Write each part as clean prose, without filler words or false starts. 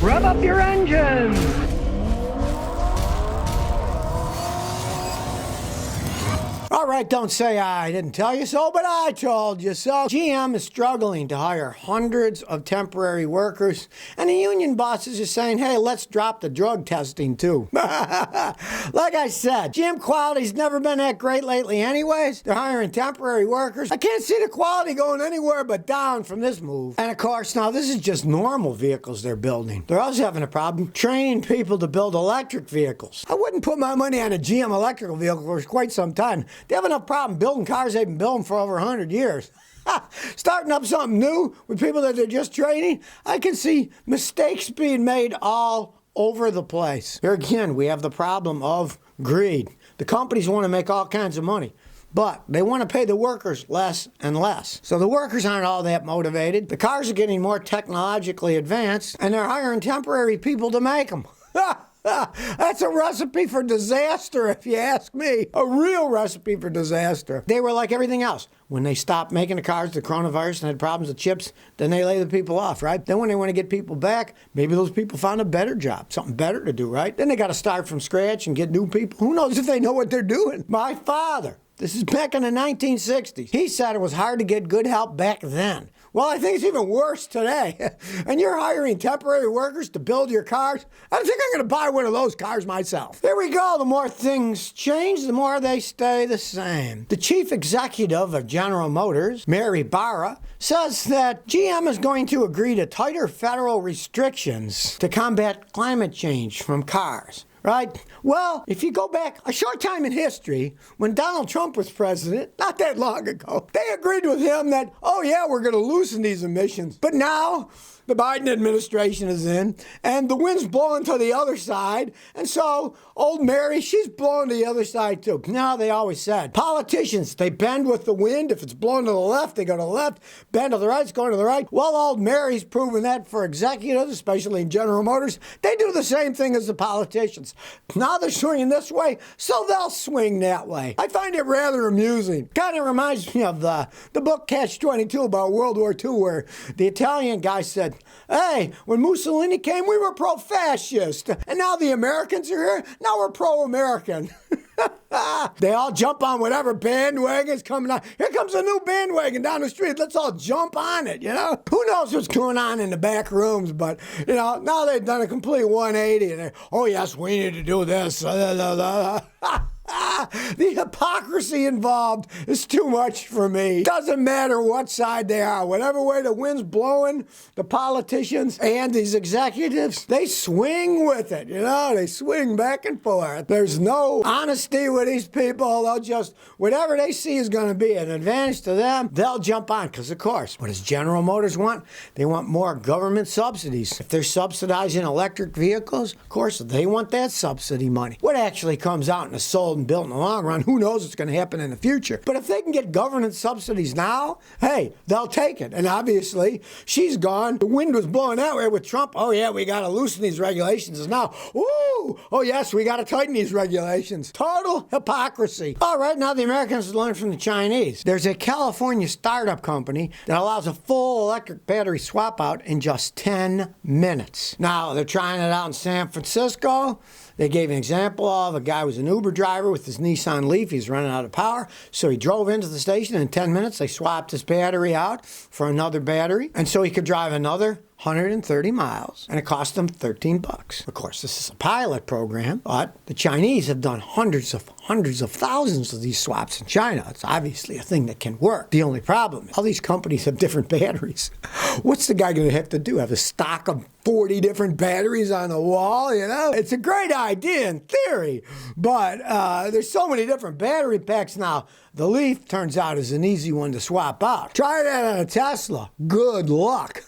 Rev up your engines! All right, don't say I didn't tell you so, but I told you so. GM is struggling to hire hundreds of temporary workers, and the union bosses are saying, hey, let's drop the drug testing too. Like I said, GM quality's never been that great lately anyways. They're hiring temporary workers. I can't see the quality going anywhere but down from this move. And of course, now this is just normal vehicles they're building. They're also having a problem training people to build electric vehicles. I wouldn't put my money on a GM electrical vehicle for quite some time. They have enough problem building cars they've been building for over 100 years. Starting up something new with people that they're just training, I can see mistakes being made all over the place. Here again, we have the problem of greed. The companies want to make all kinds of money, but they want to pay the workers less and less. So the workers aren't all that motivated. The cars are getting more technologically advanced, and they're hiring temporary people to make them. That's a recipe for disaster, if you ask me. A real recipe for disaster. They were like everything else. When they stopped making the cars, the coronavirus, and had problems with chips, then they lay the people off, right? Then when they want to get people back, maybe those people found a better job, something better to do, right? Then they got to start from scratch and get new people. Who knows if they know what they're doing? My father, this is back in the 1960s. He said it was hard to get good help back then. Well, I think it's even worse today. And you're hiring temporary workers to build your cars? I think I'm going to buy one of those cars myself. There we go. The more things change, the more they stay the same. The chief executive of General Motors, Barra, says that GM is going to agree to tighter federal restrictions to combat climate change from cars. Right? Well, if you go back a short time in history, when Donald Trump was president, not that long ago, they agreed with him that, oh yeah, we're going to loosen these emissions. But now, the Biden administration is in, and the wind's blowing to the other side, and so old Mary, she's blowing to the other side too. Now, they always said, politicians, they bend with the wind. If it's blowing to the left, they go to the left. Bend to the right, it's going to the right. Well, old Mary's proven that for executives, especially in General Motors, they do the same thing as the politicians. Now they're swinging this way, so they'll swing that way. I find it rather amusing. Kind of reminds me of the book Catch-22 about World War II, where the Italian guy said, hey, when Mussolini came, we were pro-fascist. And now the Americans are here, now we're pro-American. They all jump on whatever bandwagon's coming on. Here comes a new bandwagon down the street. Let's all jump on it, you know? Who knows what's going on in the back rooms, but, you know, now they've done a complete 180. And oh, yes, we need to do this. The hypocrisy involved is too much for me. Doesn't matter what side they are. Whatever way the wind's blowing, the politicians and these executives, they swing with it, you know? They swing back and forth. There's no honesty with these people. They'll just, whatever they see is going to be an advantage to them, they'll jump on. Because, of course, what does General Motors want? They want more government subsidies. If they're subsidizing electric vehicles, of course, they want that subsidy money. What actually comes out and is sold and built in the long run, who knows what's going to happen in the future. But if they can get government subsidies now, hey, they'll take it. And obviously, she's gone. The wind was blowing that way with Trump. Oh, yeah, we got to loosen these regulations. And now, ooh, oh, yes, we got to tighten these regulations. Total hypocrisy. All right, now the Americans learn from the Chinese. There's a California startup company that allows a full electric battery swap out in just 10 minutes. Now, they're trying it out in San Francisco. They gave an example of a guy who was an Uber driver with his Nissan Leaf. He's running out of power. So he drove into the station. In 10 minutes, they swapped his battery out for another battery. And so he could drive another 130 miles, and it cost them $13. Of course, this is a pilot program, but the Chinese have done hundreds of thousands of these swaps in China. It's obviously a thing that can work. The only problem is all these companies have different batteries. What's the guy going to have to do? Have a stock of 40 different batteries on the wall, you know? It's a great idea in theory, but there's so many different battery packs now. The Leaf turns out is an easy one to swap out. Try that on a Tesla. Good luck.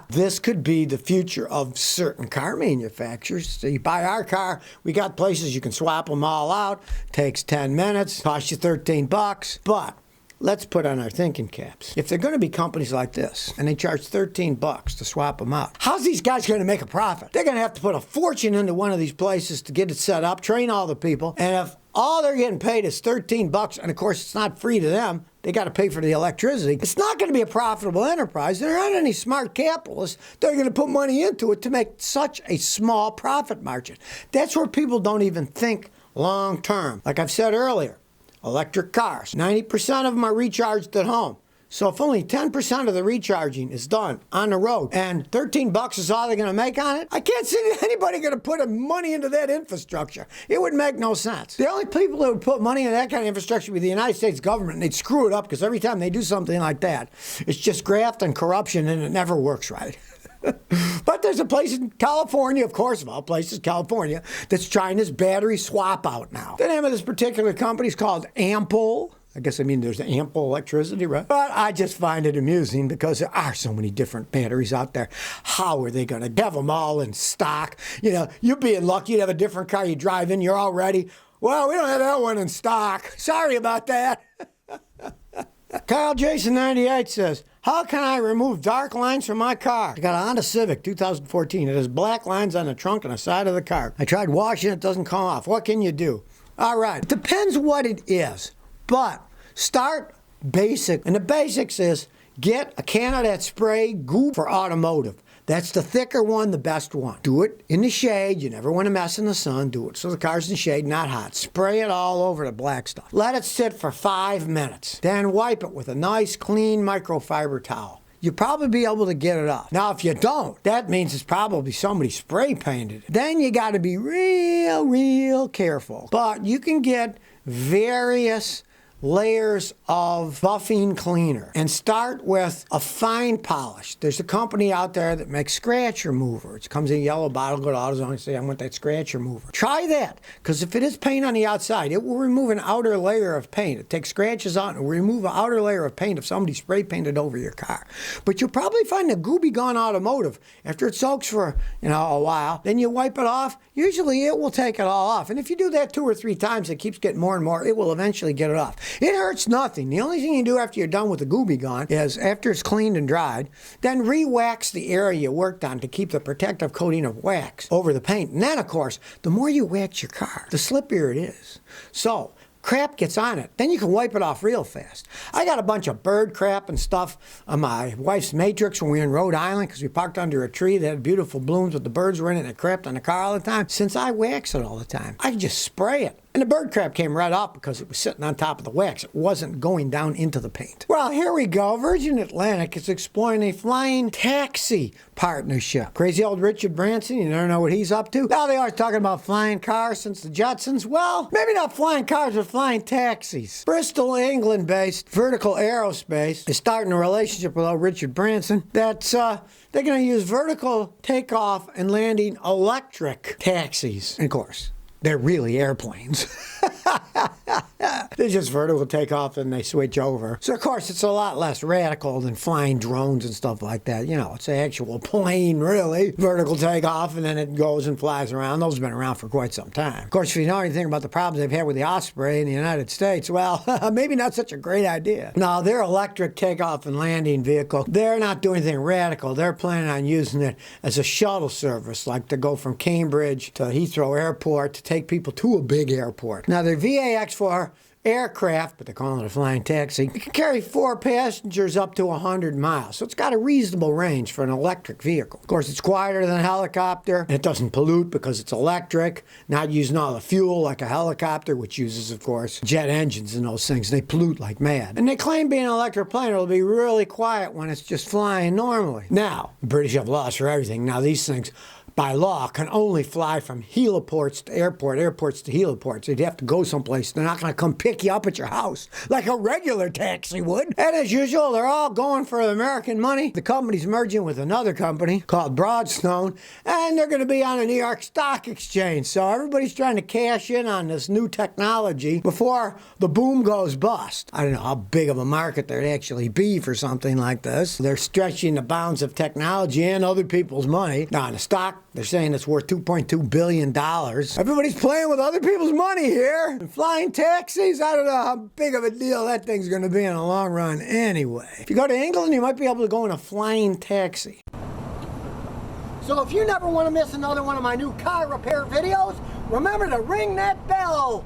This could be the future of certain car manufacturers. So you buy our car, we got places you can swap them all out. Takes 10 minutes, costs you $13. But let's put on our thinking caps. If they're going to be companies like this, and they charge $13 to swap them out, how's these guys going to make a profit? They're going to have to put a fortune into one of these places to get it set up, train all the people, and if all they're getting paid is $13, and of course it's not free to them, they got to pay for the electricity. It's not going to be a profitable enterprise. There aren't any smart capitalists that are going to put money into it to make such a small profit margin. That's where people don't even think long term. Like I've said earlier, electric cars, 90% of them are recharged at home. So if only 10% of the recharging is done on the road and $13 is all they're going to make on it, I can't see anybody going to put money into that infrastructure. It would make no sense. The only people that would put money into that kind of infrastructure would be the United States government, and they'd screw it up because every time they do something like that, it's just graft and corruption, and it never works right. But there's a place in California, of course, of all places, California, that's trying this battery swap out now. The name of this particular company is called Ample. I guess I mean there's ample electricity, right? But I just find it amusing because there are so many different batteries out there. How are they going to have them all in stock? You know, you're being lucky to have a different car you drive in, you're all ready. Well, we don't have that one in stock. Sorry about that. Kyle Jason 98 says, how can I remove dark lines from my car? I got a Honda Civic 2014. It has black lines on the trunk and the side of the car. I tried washing it, doesn't come off. What can you do? All right, it depends what it is. But start basic. And the basics is get a can of that spray goop for automotive. That's the thicker one, the best one. Do it in the shade. You never want to mess in the sun. Do it so the car's in the shade, not hot. Spray it all over the black stuff. Let it sit for 5 minutes. Then wipe it with a nice, clean microfiber towel. You'll probably be able to get it off. Now, if you don't, that means it's probably somebody spray painted it. Then you got to be real careful. But you can get various layers of buffing cleaner and start with a fine polish. There's a company out there that makes scratch remover. It comes in a yellow bottle, go to AutoZone and say, I want that scratch remover. Try that, because if it is paint on the outside, it will remove an outer layer of paint. It takes scratches out and will remove an outer layer of paint if somebody spray painted over your car. But you'll probably find the gooby gone automotive after it soaks for, a while. Then you wipe it off. Usually it will take it all off. And if you do that 2 or 3 times, it keeps getting more and more, it will eventually get it off. It hurts nothing. The only thing you do after you're done with the gooby gone is, after it's cleaned and dried, then re-wax the area you worked on to keep the protective coating of wax over the paint. And then, of course, the more you wax your car, the slippier it is. So crap gets on it. Then you can wipe it off real fast. I got a bunch of bird crap and stuff on my wife's Matrix when we were in Rhode Island because we parked under a tree that had beautiful blooms with the birds were in it and it crapped on the car all the time. Since I wax it all the time, I can just spray it. And the bird crap came right off because it was sitting on top of the wax. It wasn't going down into the paint. Well, here we go. Virgin Atlantic is exploring a flying taxi partnership. Crazy old Richard Branson, you never know what he's up to. Now they are talking about flying cars since the Jetsons. Well, maybe not flying cars, but flying taxis. Bristol, England-based Vertical Aerospace is starting a relationship with old Richard Branson that's they're going to use vertical takeoff and landing electric taxis. And of course, they're really airplanes. They just vertical takeoff and they switch over. So, of course, it's a lot less radical than flying drones and stuff like that. It's an actual plane, really. Vertical takeoff, and then it goes and flies around. Those have been around for quite some time. Of course, if you know anything about the problems they've had with the Osprey in the United States, well, maybe not such a great idea. No, their electric takeoff and landing vehicle, they're not doing anything radical. They're planning on using it as a shuttle service, like to go from Cambridge to Heathrow Airport to take people to a big airport. Now, their VAX-4 aircraft, but they're calling it a flying taxi, it can carry 4 passengers up to 100 miles. So it's got a reasonable range for an electric vehicle. Of course, it's quieter than a helicopter, and it doesn't pollute because it's electric, not using all the fuel like a helicopter, which uses, of course, jet engines and those things. They pollute like mad. And they claim being an electric plane, it'll be really quiet when it's just flying normally. Now, the British have laws for everything. Now, these things, by law, can only fly from heliports to airports to heliports. They'd have to go someplace. They're not going to come pick you up at your house like a regular taxi would. And as usual, they're all going for American money. The company's merging with another company called Broadstone, and they're going to be on the New York Stock Exchange. So everybody's trying to cash in on this new technology before the boom goes bust. I don't know how big of a market there'd actually be for something like this. They're stretching the bounds of technology and other people's money. Now, in the stock, they're saying it's worth $2.2 billion. Everybody's playing with other people's money here. And flying taxis, I don't know how big of a deal that thing's going to be in the long run anyway. If you go to England, you might be able to go in a flying taxi. So if you never want to miss another one of my new car repair videos, remember to ring that bell.